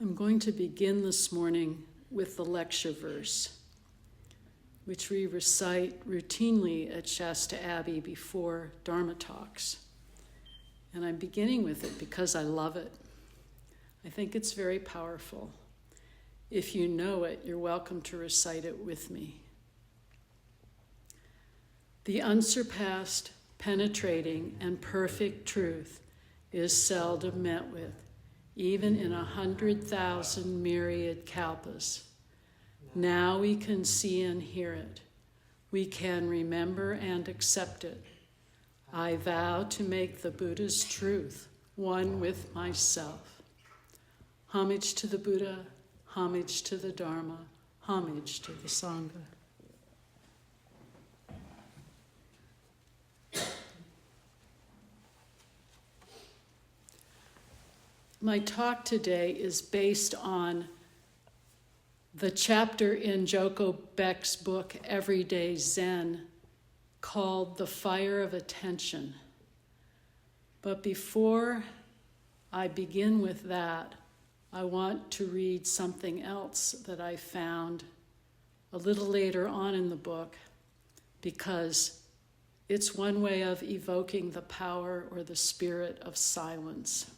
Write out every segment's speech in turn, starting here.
I'm going to begin this morning with the lecture verse, which we recite routinely at Shasta Abbey before Dharma Talks. And I'm beginning with it because I love it. I think it's very powerful. If you know it, you're welcome to recite it with me. The unsurpassed, penetrating, and perfect truth is seldom met with, even in 100,000 myriad kalpas. Now we can see and hear it. We can remember and accept it. I vow to make the Buddha's truth one with myself. Homage to the Buddha, homage to the Dharma, homage to the Sangha. My talk today is based on the chapter in Joko Beck's book, Everyday Zen, called The Fire of Attention. But before I begin with that, I want to read something else that I found a little later on in the book, because it's one way of evoking the power or the spirit of silence.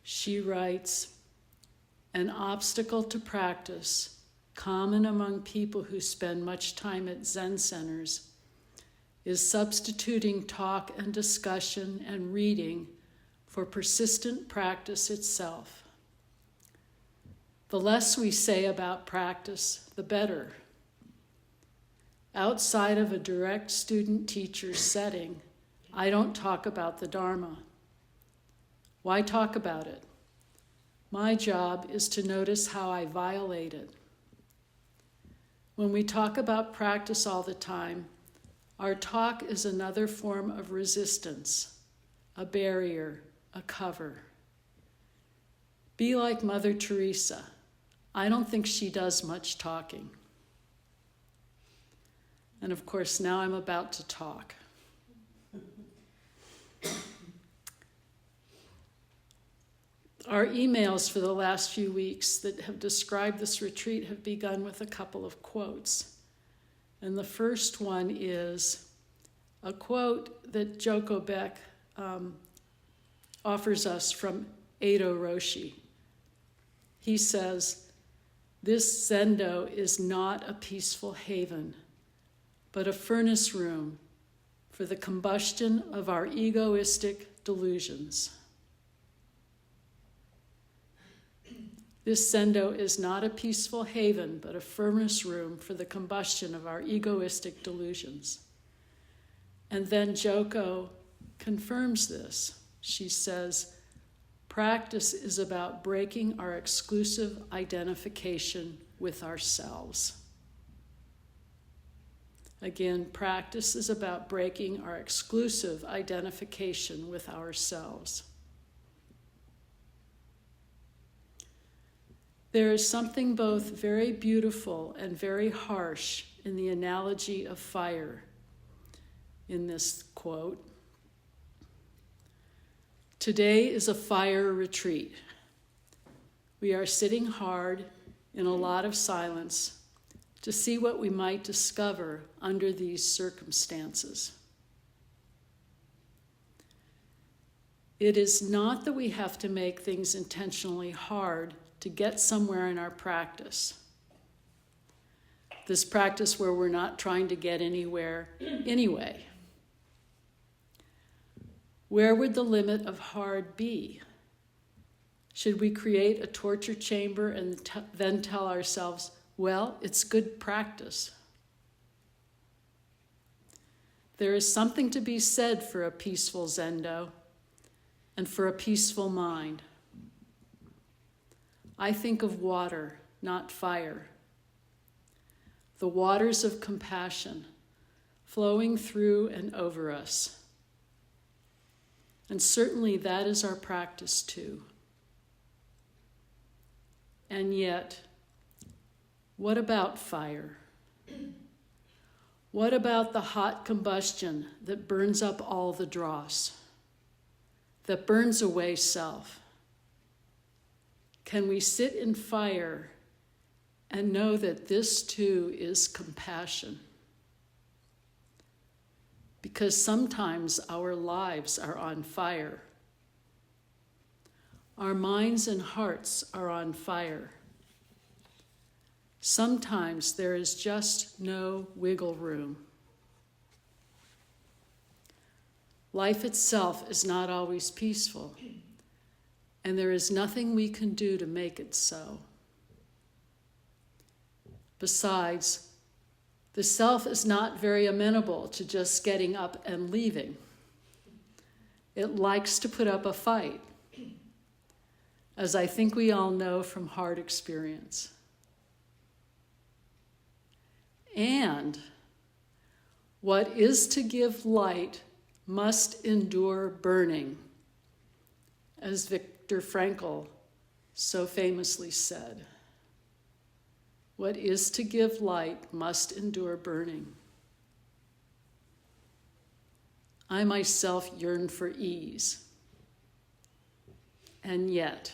She writes, an obstacle to practice, common among people who spend much time at Zen centers, is substituting talk and discussion and reading for persistent practice itself. The less we say about practice, the better. Outside of a direct student-teacher setting, I don't talk about the Dharma. Why talk about it? My job is to notice how I violate it. When we talk about practice all the time, our talk is another form of resistance, a barrier, a cover. Be like Mother Teresa. I don't think she does much talking. And of course, now I'm about to talk. Our emails for the last few weeks that have described this retreat have begun with a couple of quotes. And the first one is a quote that Joko Beck offers us from Eido Roshi. He says, "This zendo is not a peaceful haven, but a furnace room for the combustion of our egoistic delusions." This zendo is not a peaceful haven, but a furnace room for the combustion of our egoistic delusions. And then Joko confirms this. She says, practice is about breaking our exclusive identification with ourselves. Again, practice is about breaking our exclusive identification with ourselves. There is something both very beautiful and very harsh in the analogy of fire in this quote. Today is a fire retreat. We are sitting hard in a lot of silence to see what we might discover under these circumstances. It is not that we have to make things intentionally hard to get somewhere in our practice. This practice where we're not trying to get anywhere anyway. Where would the limit of hard be? Should we create a torture chamber and then tell ourselves, well, it's good practice? There is something to be said for a peaceful zendo and for a peaceful mind. I think of water, not fire. The waters of compassion flowing through and over us. And certainly that is our practice too. And yet, what about fire? What about the hot combustion that burns up all the dross, that burns away self? can we sit in fire and know that this too is compassion? Because sometimes our lives are on fire. Our minds and hearts are on fire. Sometimes there is just no wiggle room. Life itself is not always peaceful, and there is nothing we can do to make it so. Besides, the self is not very amenable to just getting up and leaving. It likes to put up a fight, as I think we all know from hard experience. And what is to give light must endure burning, as Viktor Frankl so famously said. What is to give light must endure burning. I myself yearn for ease. And yet,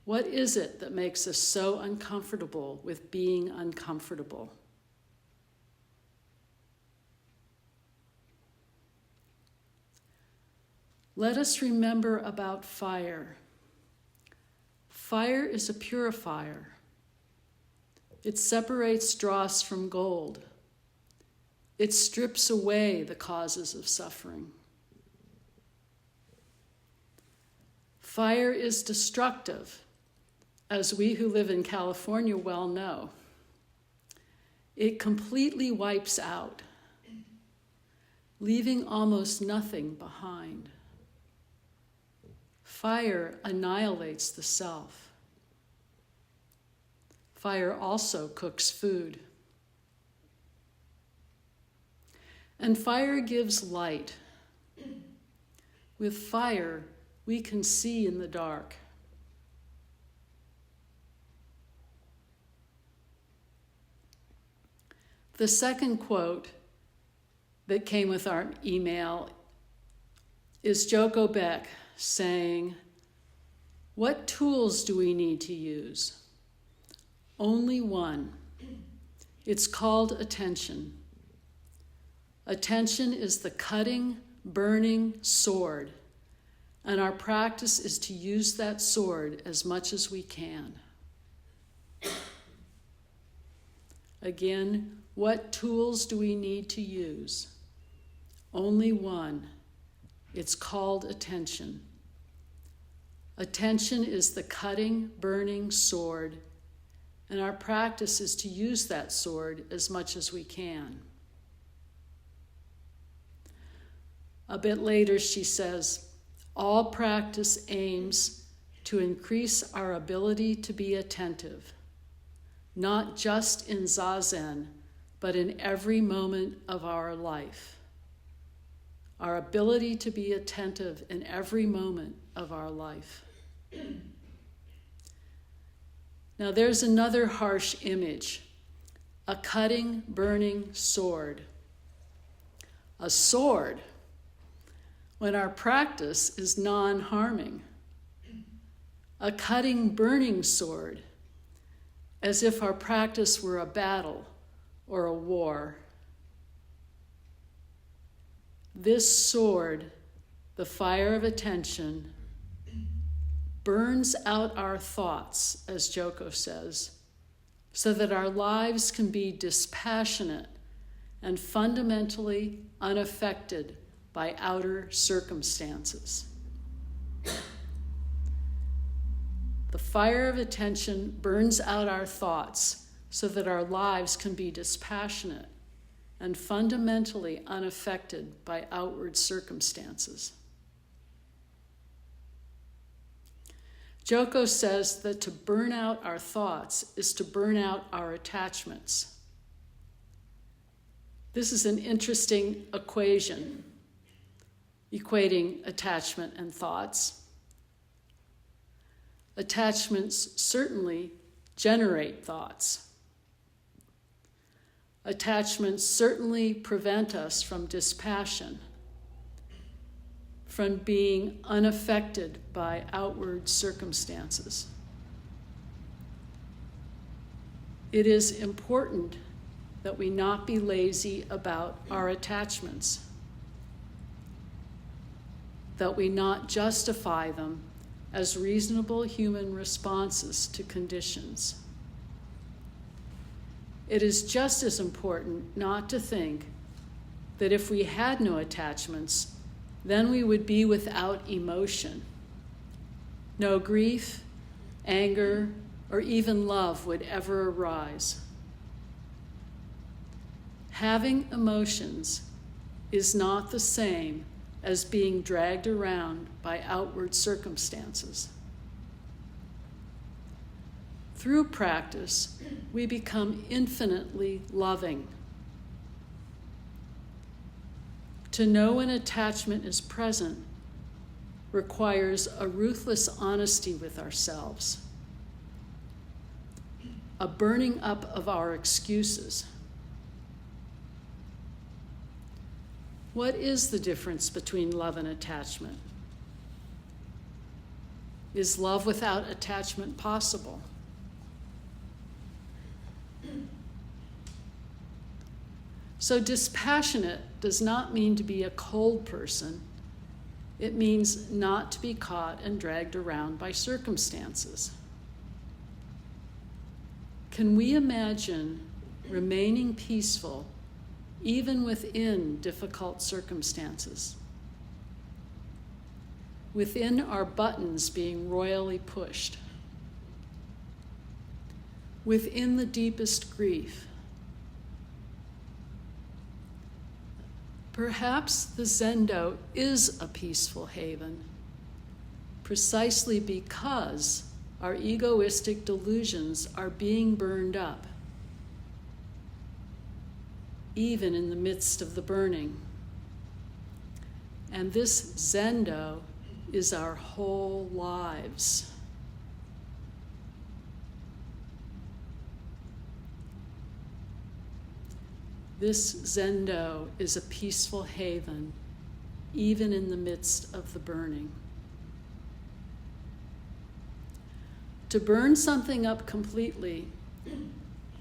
what is it that makes us so uncomfortable with being uncomfortable? Let us remember about fire. Fire is a purifier. It separates dross from gold. It strips away the causes of suffering. Fire is destructive, as we who live in California well know. It completely wipes out, leaving almost nothing behind. Fire annihilates the self. Fire also cooks food. And fire gives light. With fire, we can see in the dark. The second quote that came with our email is Joko Beck saying, "What tools do we need to use? Only one. It's called attention. Attention is the cutting, burning sword, and our practice is to use that sword as much as we can." Again, what tools do we need to use? Only one. It's called attention. Attention is the cutting, burning sword, and our practice is to use that sword as much as we can. A bit later, she says, all practice aims to increase our ability to be attentive, not just in zazen, but in every moment of our life. Our ability to be attentive in every moment of our life. Now there's another harsh image, a cutting, burning sword. A sword, when our practice is non-harming. A cutting, burning sword, as if our practice were a battle or a war. This sword, the fire of attention, burns out our thoughts, as Joko says, so that our lives can be dispassionate and fundamentally unaffected by outer circumstances. The fire of attention burns out our thoughts so that our lives can be dispassionate and fundamentally unaffected by outward circumstances. Joko says that to burn out our thoughts is to burn out our attachments. This is an interesting equation, equating attachment and thoughts. Attachments certainly generate thoughts. Attachments certainly prevent us from dispassion, from being unaffected by outward circumstances. It is important that we not be lazy about our attachments, that we not justify them as reasonable human responses to conditions. It is just as important not to think that if we had no attachments, then we would be without emotion. No grief, anger, or even love would ever arise. Having emotions is not the same as being dragged around by outward circumstances. Through practice, we become infinitely loving. To know when attachment is present requires a ruthless honesty with ourselves, a burning up of our excuses. What is the difference between love and attachment? Is love without attachment possible? So dispassionate does not mean to be a cold person. It means not to be caught and dragged around by circumstances. Can we imagine remaining peaceful even within difficult circumstances? Within our buttons being royally pushed? Within the deepest grief? Perhaps the Zendo is a peaceful haven, precisely because our egoistic delusions are being burned up, even in the midst of the burning. And this Zendo is our whole lives. This Zendo is a peaceful haven, even in the midst of the burning. To burn something up completely,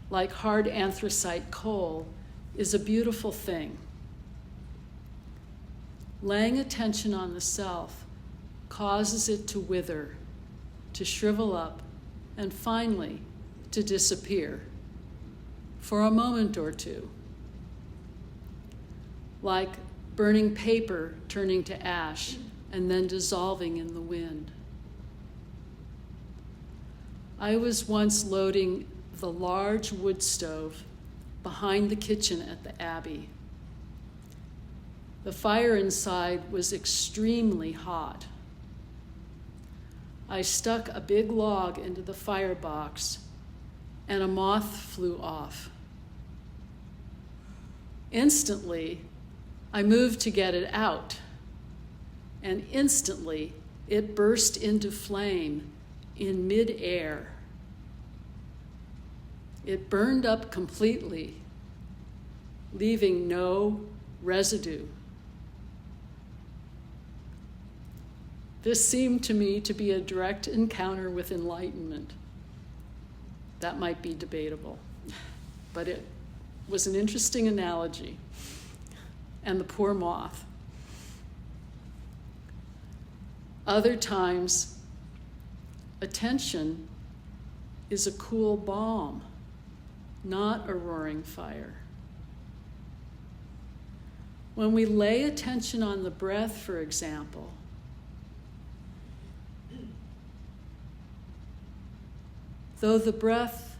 like hard anthracite coal, is a beautiful thing. Laying attention on the self causes it to wither, to shrivel up, and finally to disappear for a moment or two. Like burning paper turning to ash and then dissolving in the wind. I was once loading the large wood stove behind the kitchen at the Abbey. The fire inside was extremely hot. I stuck a big log into the firebox and a moth flew off. Instantly, I moved to get it out, and instantly it burst into flame in mid-air. It burned up completely, leaving no residue. This seemed to me to be a direct encounter with enlightenment. That might be debatable, but it was an interesting analogy. And the poor moth. Other times, attention is a cool balm, not a roaring fire. When we lay attention on the breath, for example, though the breath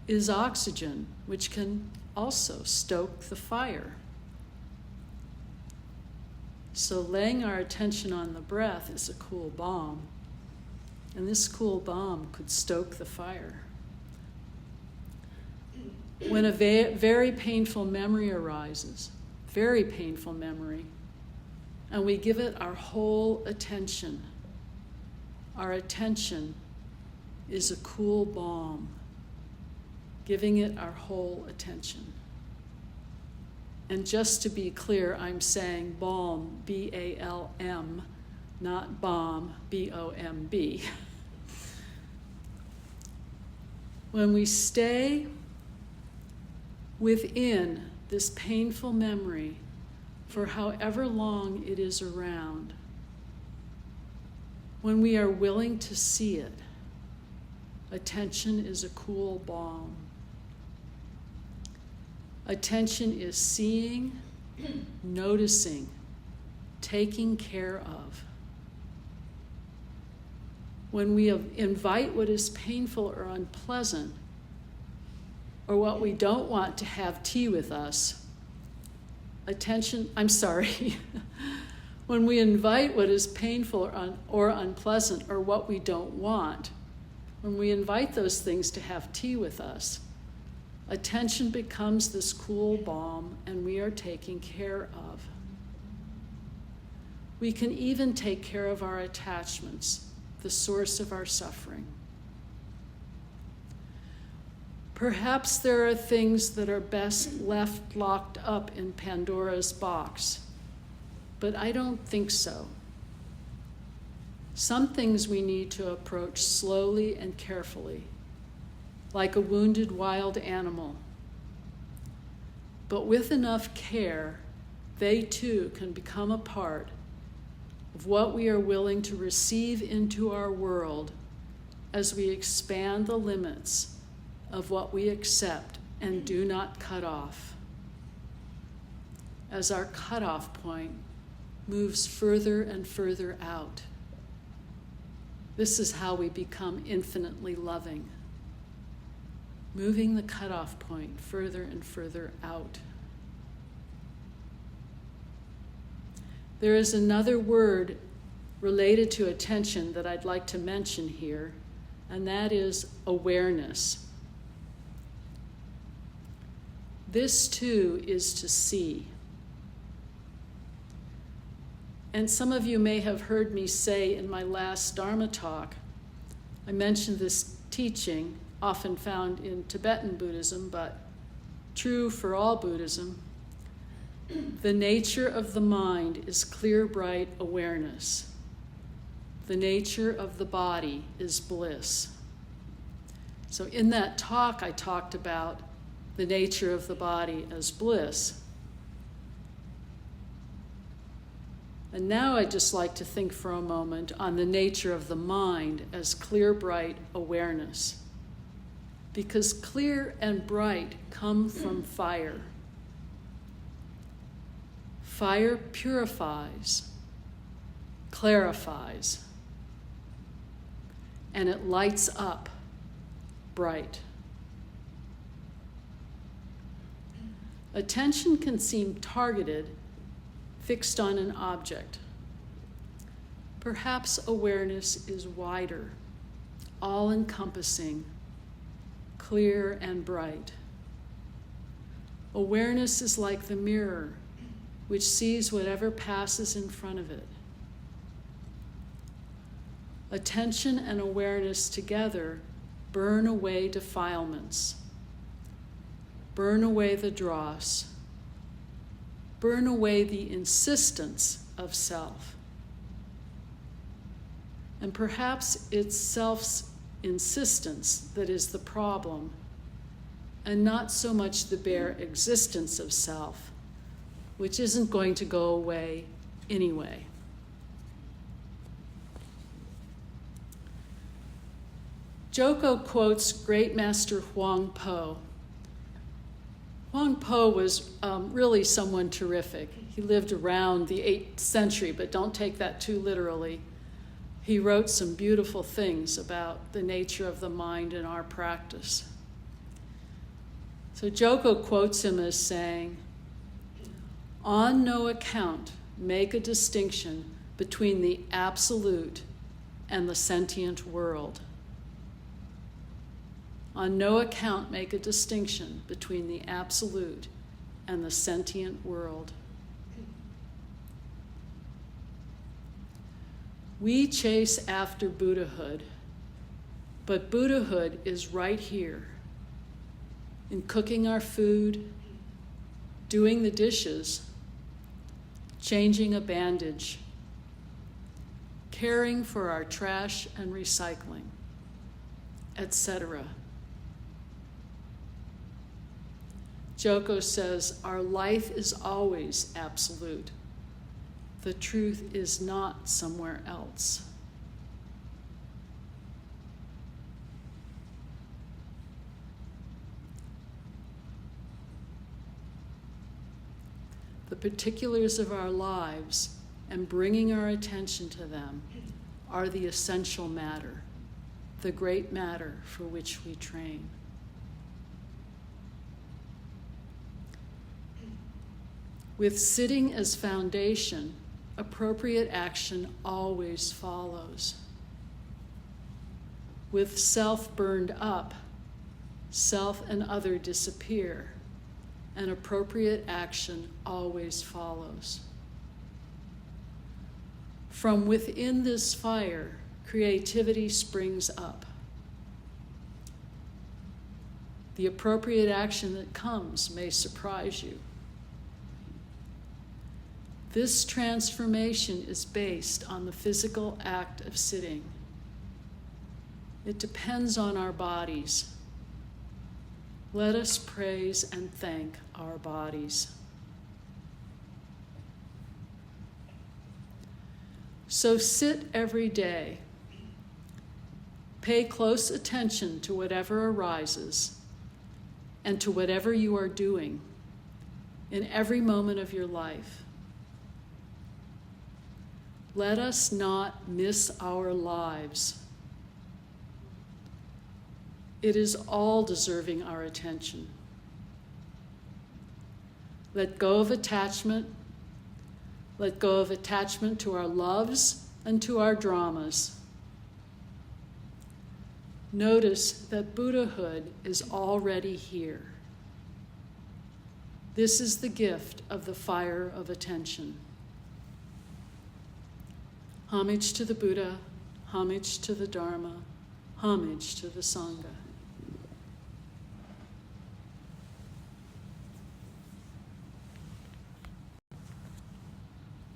is oxygen, which can also stoke the fire. So laying our attention on the breath is a cool balm, and this cool balm could stoke the fire. When a very painful memory arises, very painful memory, and we give it our whole attention, our attention is a cool balm, giving it our whole attention. And just to be clear, I'm saying balm, B-A-L-M, not bomb, B-O-M-B. When we stay within this painful memory for however long it is around, when we are willing to see it, attention is a cool balm. Attention is seeing, noticing, taking care of. When we invite what is painful or unpleasant, or what we don't want to have tea with us, when we invite what is painful or unpleasant, or what we don't want, when we invite those things to have tea with us, attention becomes this cool balm, and we are taking care of. We can even take care of our attachments, the source of our suffering. Perhaps there are things that are best left locked up in Pandora's box, but I don't think so. Some things we need to approach slowly and carefully, like a wounded wild animal. But with enough care, they too can become a part of what we are willing to receive into our world as we expand the limits of what we accept and do not cut off. As our cutoff point moves further and further out, this is how we become infinitely loving, moving the cutoff point further and further out. There is another word related to attention that I'd like to mention here, and that is awareness. This too is to see. And some of you may have heard me say in my last Dharma talk, I mentioned this teaching, often found in Tibetan Buddhism, but true for all Buddhism. The nature of the mind is clear, bright awareness. The nature of the body is bliss. So in that talk, I talked about the nature of the body as bliss. And now I'd just like to think for a moment on the nature of the mind as clear, bright awareness. Because clear and bright come from fire. Fire purifies, clarifies, and it lights up bright. Attention can seem targeted, fixed on an object. Perhaps awareness is wider, all-encompassing, clear and bright. Awareness is like the mirror, which sees whatever passes in front of it. Attention and awareness together burn away defilements, burn away the dross, burn away the insistence of self. And perhaps it's self's insistence that is the problem, and not so much the bare existence of self, which isn't going to go away anyway. Joko quotes great master Huang Po. Huang Po was really someone terrific. He lived around the 8th century, but don't take that too literally. He wrote some beautiful things about the nature of the mind in our practice. So Joko quotes him as saying, "On no account make a distinction between the absolute and the sentient world. On no account make a distinction between the absolute and the sentient world." We chase after Buddhahood, but Buddhahood is right here in cooking our food, doing the dishes, changing a bandage, caring for our trash and recycling, etc. Joko says, our life is always absolute. The truth is not somewhere else. The particulars of our lives and bringing our attention to them are the essential matter, the great matter for which we train. With sitting as foundation, appropriate action always follows. With self burned up, self and other disappear, and appropriate action always follows. From within this fire, creativity springs up. The appropriate action that comes may surprise you. This transformation is based on the physical act of sitting. It depends on our bodies. Let us praise and thank our bodies. So sit every day. Pay close attention to whatever arises and to whatever you are doing in every moment of your life. Let us not miss our lives. It is all deserving our attention. Let go of attachment. Let go of attachment to our loves and to our dramas. Notice that Buddhahood is already here. This is the gift of the fire of attention. Homage to the Buddha, homage to the Dharma, homage to the Sangha.